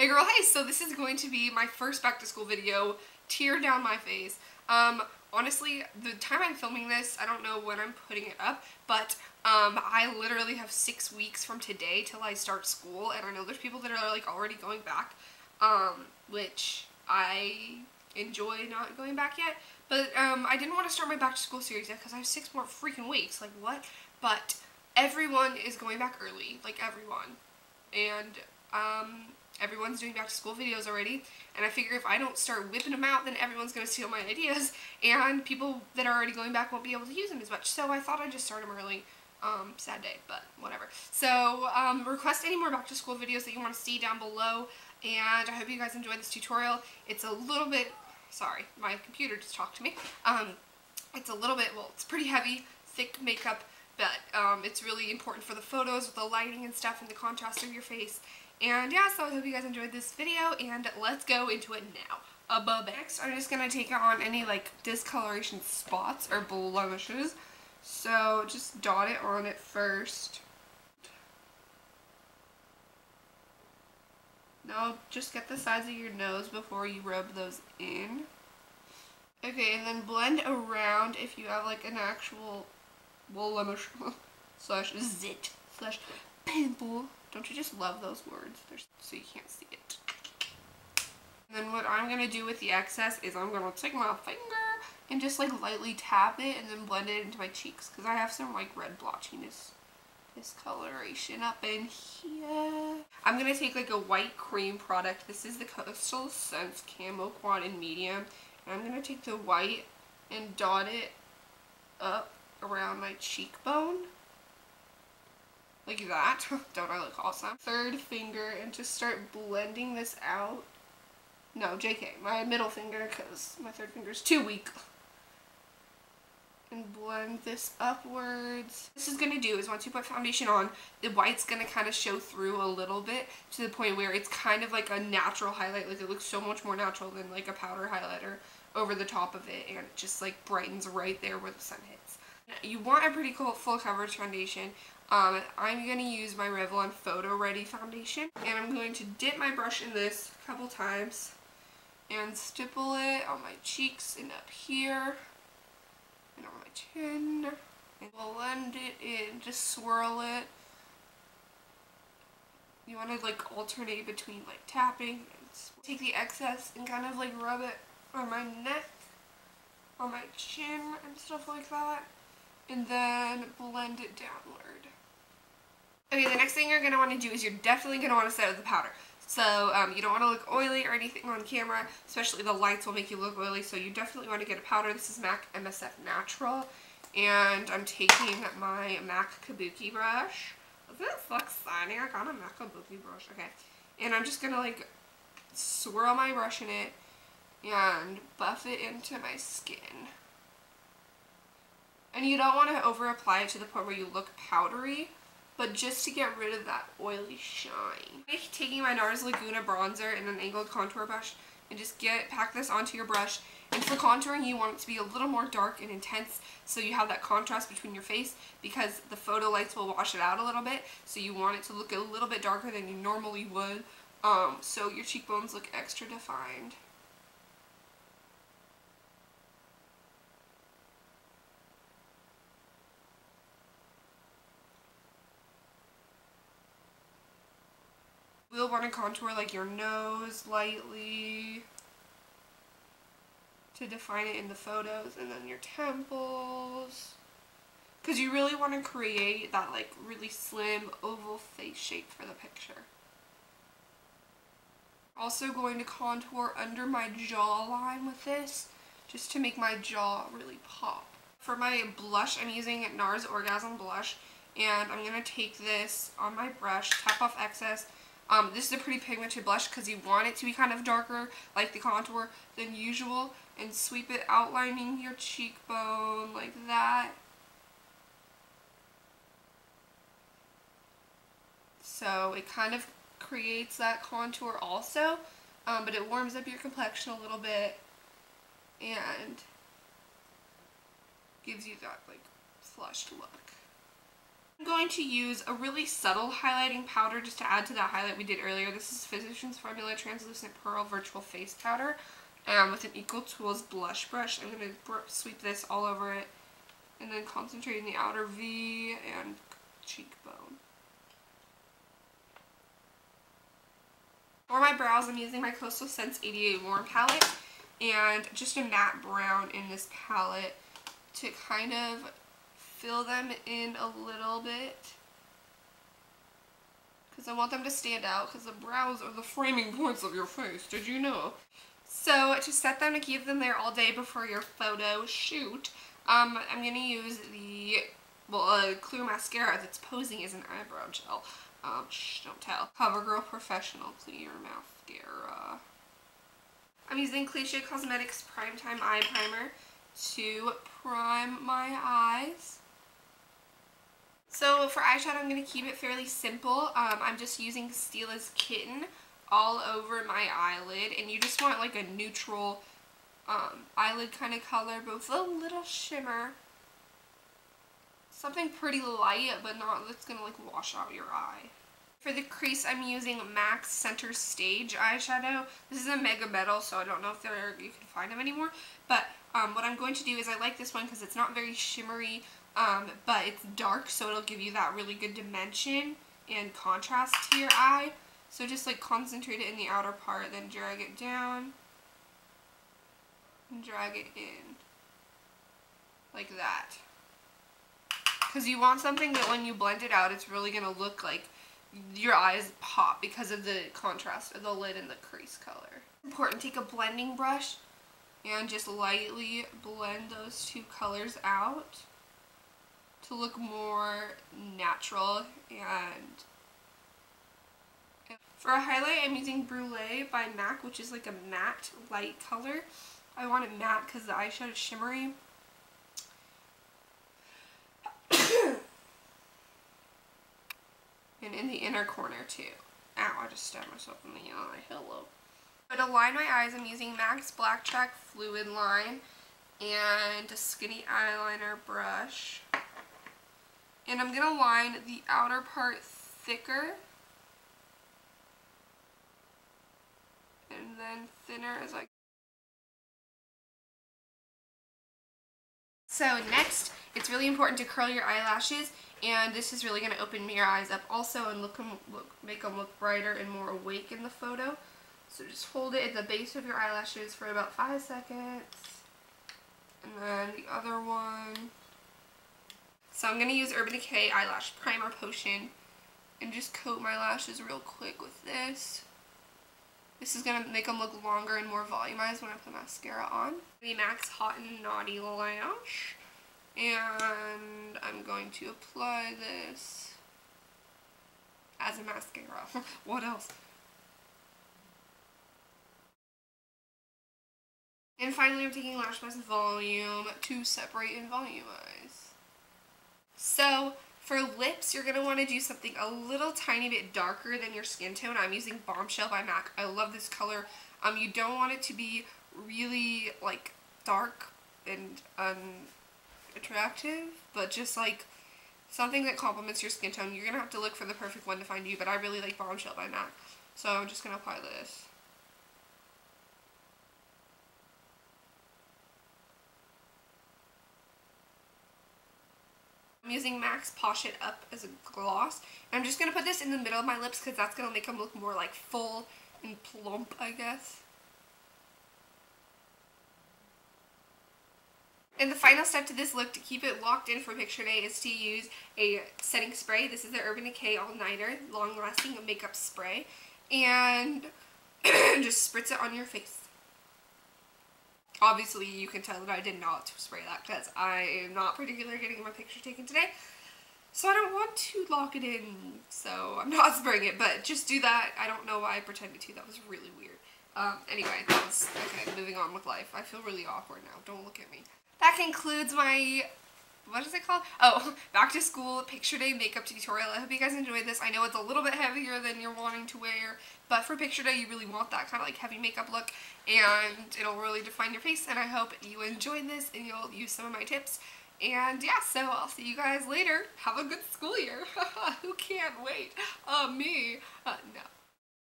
Hey girl, hey, so this is going to be my first back to school video, tear down my face. Honestly, the time I'm filming this, I don't know when I'm putting it up, but I literally have 6 weeks from today till I start school, and I know there's people that are like already going back, which I enjoy not going back yet, but I didn't want to start my back to school series yet because I have 6 more freaking weeks, like what? But everyone is going back early, like everyone, and everyone's doing back to school videos already, and I figure if I don't start whipping them out, then everyone's going to steal my ideas, and people that are already going back won't be able to use them as much. So I thought I'd just start them early. Sad day, but whatever. So request any more back to school videos that you want to see down below, and I hope you guys enjoyed this tutorial. It's a little bit, sorry, my computer just talked to me. It's a little bit, well, it's pretty heavy, thick makeup, but it's really important for the photos with the lighting and stuff and the contrast of your face. And yeah, so I hope you guys enjoyed this video, and let's go into it now. Next, I'm just going to take on any like discoloration spots or blemishes. So just dot it on it first. No, just get the sides of your nose before you rub those in. Okay, and then blend around if you have like an actual blemish slash zit slash pimple. Don't you just love those words? So you can't see it. And then what I'm going to do with the excess is I'm going to take my finger and just like lightly tap it and then blend it into my cheeks, because I have some like red blotchiness discoloration up in here. I'm going to take like a white cream product. This is the Coastal Scents Camo Quad in medium. And I'm going to take the white and dot it up around my cheekbone. Like that. Don't I look awesome? Third finger, and just start blending this out. No, JK, my middle finger, because my third finger is too weak. And blend this upwards. What this is going to do is once you put foundation on, the white's going to kind of show through a little bit to the point where it's kind of like a natural highlight. Like it looks so much more natural than like a powder highlighter over the top of it, and it just like brightens right there where the sun hits. You want a pretty cool full coverage foundation. I'm going to use my Revlon Photo Ready foundation, and I'm going to dip my brush in this a couple times and stipple it on my cheeks and up here and on my chin, and blend it in, just swirl it. You want to like alternate between like tapping and take the excess and kind of like rub it on my neck, on my chin and stuff like that, and then blend it downward. Okay, the next thing you're going to want to do is you're definitely going to want to set up the powder. So you don't want to look oily or anything on camera, especially the lights will make you look oily, so you definitely want to get a powder. This is MAC MSF Natural, and I'm taking my MAC Kabuki brush. Doesn't it look shiny? I got a MAC Kabuki brush. Okay, and I'm just going to like swirl my brush in it and buff it into my skin. And you don't want to over apply it to the point where you look powdery, but just to get rid of that oily shine. I'm taking my NARS Laguna bronzer in an angled contour brush and just pack this onto your brush. And for contouring, you want it to be a little more dark and intense, so you have that contrast between your face, because the photo lights will wash it out a little bit, so you want it to look a little bit darker than you normally would, so your cheekbones look extra defined. You'll want to contour like your nose lightly to define it in the photos, and then your temples, because you really want to create that like really slim oval face shape for the picture. Also going to contour under my jawline with this, just to make my jaw really pop. For my blush, I'm using NARS Orgasm blush, and I'm going to take this on my brush, tap off excess. This is a pretty pigmented blush because you want it to be kind of darker, like the contour, than usual, and sweep it outlining your cheekbone like that. So it kind of creates that contour also, but it warms up your complexion a little bit and gives you that like flushed look. I'm going to use a really subtle highlighting powder just to add to that highlight we did earlier. This is Physicians Formula Translucent Pearl Virtual Face Powder. With an Equal Tools blush brush, I'm going to sweep this all over it and then concentrate in the outer V and cheekbone. For my brows, I'm using my Coastal Scents 88 Warm palette and just a matte brown in this palette to kind of fill them in a little bit, because I want them to stand out, because the brows are the framing points of your face, did you know? So to set them, to keep them there all day before your photo shoot, I'm going to use the clear mascara that's posing as an eyebrow gel. Shh, don't tell. CoverGirl Professional Clear Mascara. I'm using Cliche Cosmetics Primetime Eye Primer to prime my eyes. So for eyeshadow, I'm going to keep it fairly simple. I'm just using Stila's Kitten all over my eyelid, and you just want like a neutral eyelid kind of color, but with a little shimmer. Something pretty light, but not that's going to like wash out your eye. For the crease, I'm using MAC Center Stage eyeshadow. This is a Mega Metal, so I don't know if you can find them anymore. But what I'm going to do is, I like this one because it's not very shimmery, but it's dark, so it'll give you that really good dimension and contrast to your eye. So just like concentrate it in the outer part, then drag it down and drag it in like that. Because you want something that when you blend it out, it's really going to look like your eyes pop because of the contrast of the lid and the crease color. Important, take a blending brush and just lightly blend those two colors out to look more natural. And for a highlight, I'm using Brulee by MAC, which is like a matte light color. I want it matte because the eyeshadow is shimmery. And in the inner corner too. Ow, I just stabbed myself in the eye. Hello. So to line my eyes, I'm using MAC's Black Track Fluid Line and a skinny eyeliner brush. And I'm going to line the outer part thicker and then thinner as I. So next, it's really important to curl your eyelashes, and this is really going to open your eyes up also and make them look brighter and more awake in the photo. So just hold it at the base of your eyelashes for about 5 seconds, and then the other one. So I'm going to use Urban Decay Eyelash Primer Potion and just coat my lashes real quick with this. This is going to make them look longer and more volumized when I put mascara on. The MAC's Hot and Naughty Lash. And I'm going to apply this as a mascara. What else? And finally, I'm taking Lash Blast Volume to separate and volumize. So for lips, you're going to want to do something a little tiny bit darker than your skin tone. I'm using Bombshell by MAC. I love this color. You don't want it to be really like dark and unattractive, but just like something that complements your skin tone. You're going to have to look for the perfect one to find you, but I really like Bombshell by MAC. So I'm just going to apply this. I'm using MAC's Posh It Up as a gloss. And I'm just going to put this in the middle of my lips because that's going to make them look more like full and plump, I guess. And the final step to this look to keep it locked in for picture day is to use a setting spray. This is the Urban Decay All Nighter Long Lasting Makeup Spray. And just spritz it on your face. Obviously, you can tell that I did not spray that because I am not particularly getting my picture taken today. So I don't want to lock it in, so I'm not spraying it, but just do that. I don't know why I pretended to. That was really weird. Anyway, that was, okay, moving on with life. I feel really awkward now. Don't look at me. That concludes my, what is it called? Oh, back to school picture day makeup tutorial. I hope you guys enjoyed this. I know it's a little bit heavier than you're wanting to wear, but for picture day, you really want that kind of like heavy makeup look, and it'll really define your face, and I hope you enjoyed this and you'll use some of my tips. And yeah, so I'll see you guys later. Have a good school year. Who can't wait? Me? No.